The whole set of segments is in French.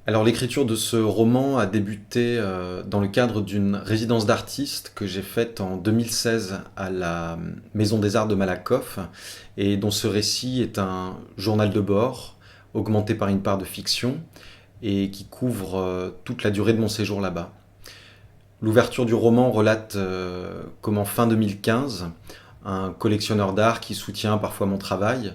Alors l'écriture de ce roman a débuté dans le cadre d'une résidence d'artistes que j'ai faite en 2016 à la Maison des Arts de Malakoff et dont ce récit est un journal de bord augmenté par une part de fiction et qui couvre toute la durée de mon séjour là-bas. L'ouverture du roman relate comment fin 2015, un collectionneur d'art qui soutient parfois mon travail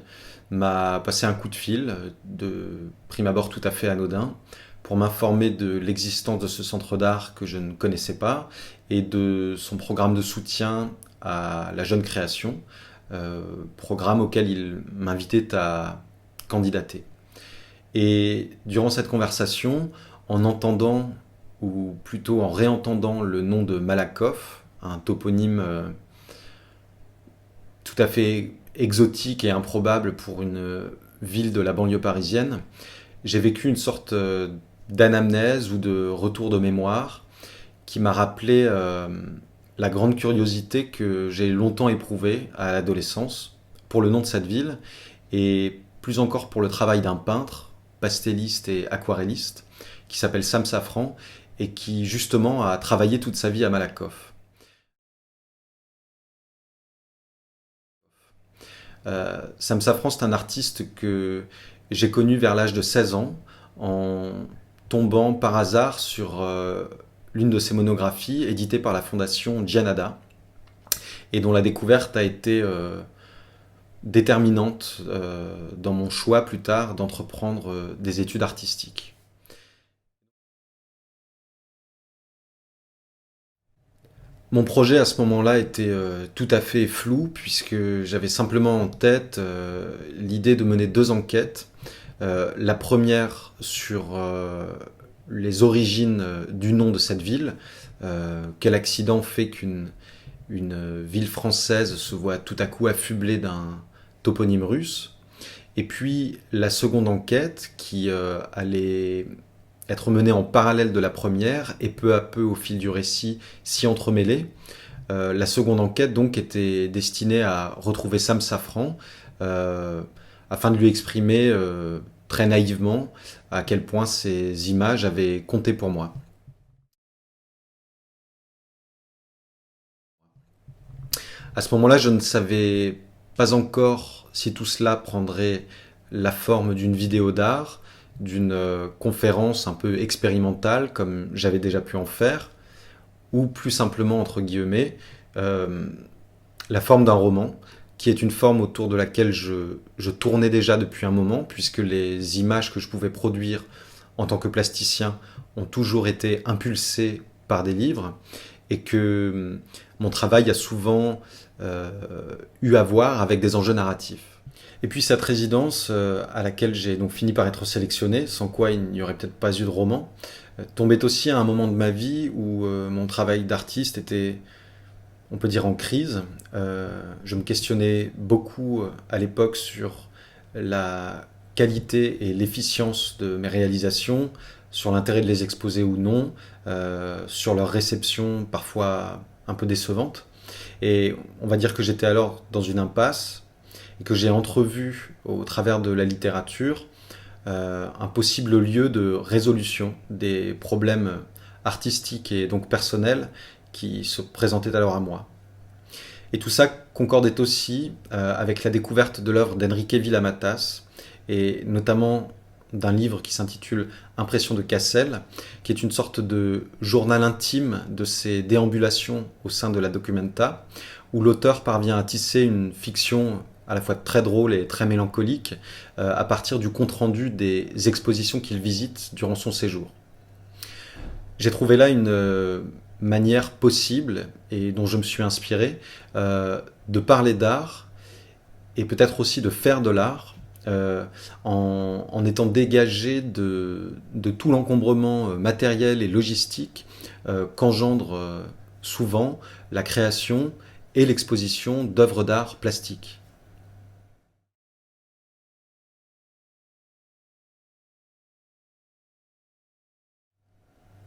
m'a passé un coup de fil, de prime abord tout à fait anodin, pour m'informer de l'existence de ce centre d'art que je ne connaissais pas et de son programme de soutien à la jeune création, programme auquel il m'invitait à candidater. Et durant cette conversation, en entendant, ou plutôt en réentendant le nom de Malakoff, un toponyme tout à fait exotique et improbable pour une ville de la banlieue parisienne, j'ai vécu une sorte d'anamnèse ou de retour de mémoire qui m'a rappelé la grande curiosité que j'ai longtemps éprouvée à l'adolescence pour le nom de cette ville et plus encore pour le travail d'un peintre, pastelliste et aquarelliste qui s'appelle Sam Safran et qui justement a travaillé toute sa vie à Malakoff. Sam Safran, c'est un artiste que j'ai connu vers l'âge de 16 ans en tombant par hasard sur l'une de ses monographies éditée par la fondation Gianada et dont la découverte a été déterminante dans mon choix plus tard d'entreprendre des études artistiques. Mon projet à ce moment-là était tout à fait flou puisque j'avais simplement en tête l'idée de mener deux enquêtes. La première sur les origines du nom de cette ville. Quel accident fait qu'une ville française se voit tout à coup affublée d'un toponyme russe. Et puis la seconde enquête qui allait être menée en parallèle de la première et peu à peu au fil du récit s'y entremêler. La seconde enquête donc était destinée à retrouver Sam Safran afin de lui exprimer très naïvement à quel point ces images avaient compté pour moi. À ce moment-là, je ne savais pas encore si tout cela prendrait la forme d'une vidéo d'art, d'une conférence un peu expérimentale comme j'avais déjà pu en faire, ou plus simplement, entre guillemets, euh, la forme d'un roman, qui est une forme autour de laquelle je tournais déjà depuis un moment, puisque les images que je pouvais produire en tant que plasticien ont toujours été impulsées par des livres, et que mon travail a souvent euh, eu à voir avec des enjeux narratifs. Et puis cette résidence à laquelle j'ai donc fini par être sélectionné, sans quoi il n'y aurait peut-être pas eu de roman, tombait aussi à un moment de ma vie où mon travail d'artiste était, on peut dire, en crise. Je me questionnais beaucoup à l'époque sur la qualité et l'efficience de mes réalisations, sur l'intérêt de les exposer ou non, sur leur réception parfois un peu décevante. Et on va dire que j'étais alors dans une impasse et que j'ai entrevu au travers de la littérature un possible lieu de résolution des problèmes artistiques et donc personnels qui se présentaient alors à moi. Et tout ça concordait aussi avec la découverte de l'œuvre d'Enrique Villamatas, et notamment d'un livre qui s'intitule Impressions de Cassel, qui est une sorte de journal intime de ses déambulations au sein de la Documenta, où l'auteur parvient à tisser une fiction à la fois très drôle et très mélancolique à partir du compte-rendu des expositions qu'il visite durant son séjour. J'ai trouvé là une manière possible et dont je me suis inspiré de parler d'art et peut-être aussi de faire de l'art en étant dégagé de tout l'encombrement matériel et logistique qu'engendre souvent la création et l'exposition d'œuvres d'art plastiques.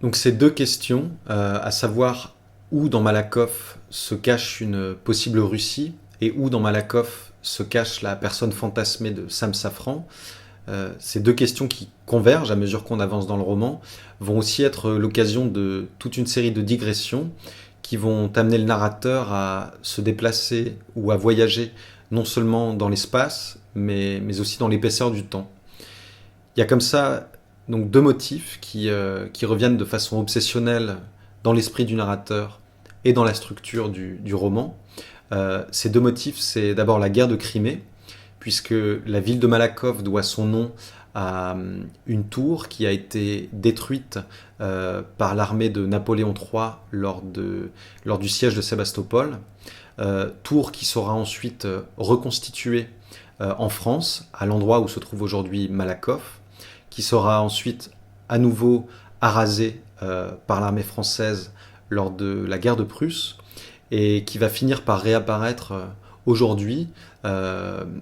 Donc ces deux questions, à savoir où dans Malakoff se cache une possible Russie et où dans Malakoff se cache la personne fantasmée de Sam Safran, Ces deux questions qui convergent à mesure qu'on avance dans le roman vont aussi être l'occasion de toute une série de digressions qui vont amener le narrateur à se déplacer ou à voyager non seulement dans l'espace, mais aussi dans l'épaisseur du temps. Il y a comme ça donc deux motifs qui reviennent de façon obsessionnelle dans l'esprit du narrateur et dans la structure du roman. Ces deux motifs, c'est d'abord la guerre de Crimée, puisque la ville de Malakoff doit son nom à une tour qui a été détruite par l'armée de Napoléon III lors du siège de Sébastopol. Tour qui sera ensuite reconstituée en France, à l'endroit où se trouve aujourd'hui Malakoff, qui sera ensuite à nouveau arasée par l'armée française lors de la guerre de Prusse, et qui va finir par réapparaître aujourd'hui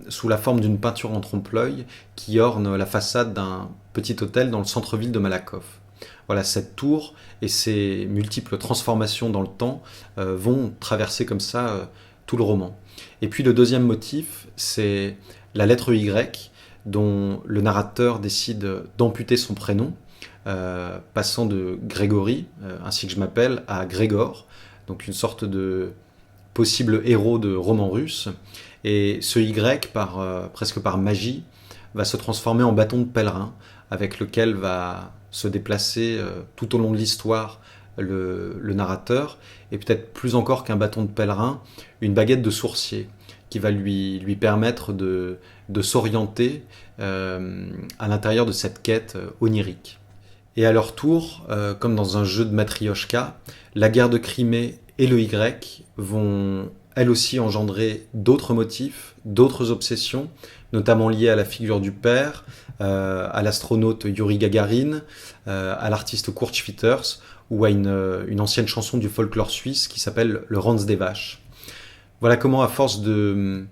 sous la forme d'une peinture en trompe-l'œil qui orne la façade d'un petit hôtel dans le centre-ville de Malakoff. Voilà, cette tour et ses multiples transformations dans le temps vont traverser comme ça tout le roman. Et puis le deuxième motif, c'est la lettre Y, dont le narrateur décide d'amputer son prénom, passant de Grégory, ainsi que je m'appelle, à Grégor, donc une sorte de possible héros de roman russe. Et ce Y, presque par magie, va se transformer en bâton de pèlerin, avec lequel va se déplacer tout au long de l'histoire le narrateur, et peut-être plus encore qu'un bâton de pèlerin, une baguette de sourcier, qui va lui permettre de s'orienter à l'intérieur de cette quête onirique. Et à leur tour, comme dans un jeu de Matryoshka, la guerre de Crimée et le Y vont elles aussi engendrer d'autres motifs, d'autres obsessions, notamment liées à la figure du père, à l'astronaute Yuri Gagarin, à l'artiste Kurt Schwitters, ou à une ancienne chanson du folklore suisse qui s'appelle le Ranz des Vaches. Voilà comment, à force de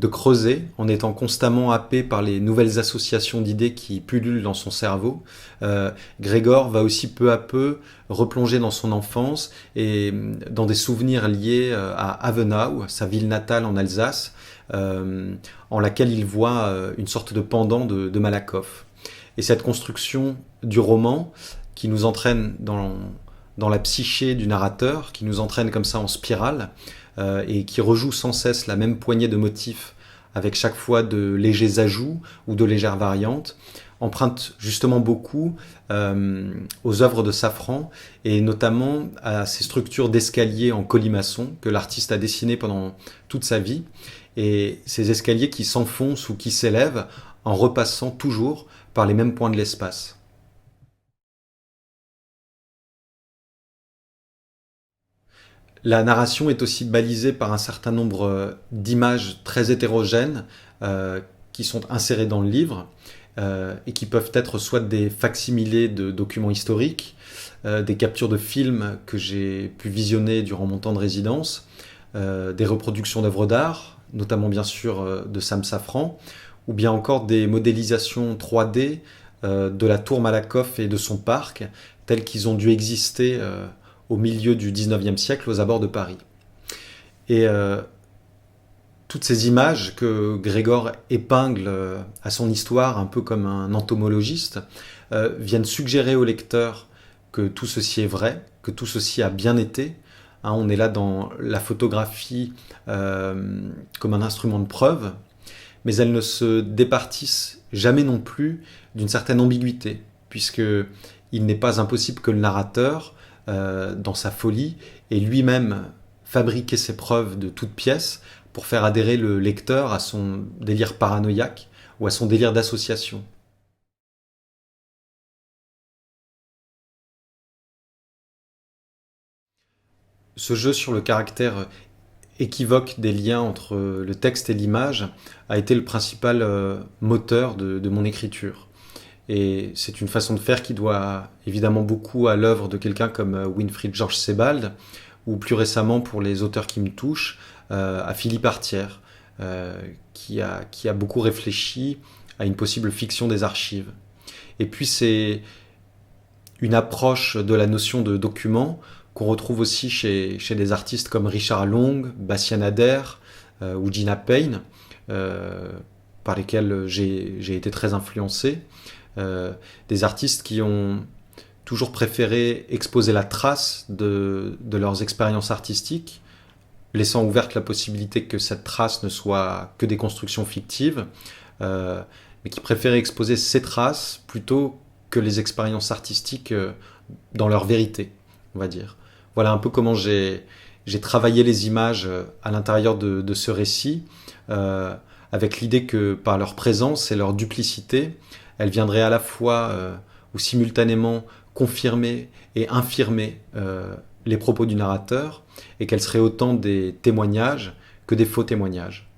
creuser, en étant constamment happé par les nouvelles associations d'idées qui pullulent dans son cerveau, Grégor va aussi peu à peu replonger dans son enfance et dans des souvenirs liés à Avenau, sa ville natale en Alsace, en laquelle il voit une sorte de pendant de Malakoff. Et cette construction du roman qui nous entraîne dans la psyché du narrateur, qui nous entraîne comme ça en spirale, et qui rejoue sans cesse la même poignée de motifs avec chaque fois de légers ajouts ou de légères variantes, emprunte justement beaucoup aux œuvres de Safran et notamment à ces structures d'escalier en colimaçon que l'artiste a dessinées pendant toute sa vie, et ces escaliers qui s'enfoncent ou qui s'élèvent en repassant toujours par les mêmes points de l'espace. La narration est aussi balisée par un certain nombre d'images très hétérogènes qui sont insérées dans le livre et qui peuvent être soit des facsimilés de documents historiques, des captures de films que j'ai pu visionner durant mon temps de résidence, des reproductions d'œuvres d'art, notamment bien sûr de Sam Safran, ou bien encore des modélisations 3D de la tour Malakoff et de son parc, tels qu'ils ont dû exister au milieu du XIXe siècle aux abords de Paris. Et toutes ces images que Grégor épingle à son histoire, un peu comme un entomologiste, viennent suggérer au lecteur que tout ceci est vrai, que tout ceci a bien été. Hein, on est là dans la photographie comme un instrument de preuve, mais elles ne se départissent jamais non plus d'une certaine ambiguïté, puisque il n'est pas impossible que le narrateur, dans sa folie, ait lui-même fabriqué ses preuves de toutes pièces pour faire adhérer le lecteur à son délire paranoïaque ou à son délire d'association. Ce jeu sur le caractère équivoque des liens entre le texte et l'image a été le principal moteur de mon écriture. Et c'est une façon de faire qui doit évidemment beaucoup à l'œuvre de quelqu'un comme Winfried Georges Sebald, ou plus récemment, pour les auteurs qui me touchent, à Philippe Artière, qui a beaucoup réfléchi à une possible fiction des archives. Et puis c'est une approche de la notion de document qu'on retrouve aussi chez des artistes comme Richard Long, Bastien Nader ou Gina Payne, par lesquels j'ai été très influencé, des artistes qui ont toujours préféré exposer la trace de leurs expériences artistiques, laissant ouverte la possibilité que cette trace ne soit que des constructions fictives, mais qui préféraient exposer ces traces plutôt que les expériences artistiques dans leur vérité, on va dire. Voilà un peu comment j'ai travaillé les images à l'intérieur de ce récit, avec l'idée que par leur présence et leur duplicité, elles viendraient à la fois ou simultanément confirmer et infirmer les propos du narrateur, et qu'elles seraient autant des témoignages que des faux témoignages.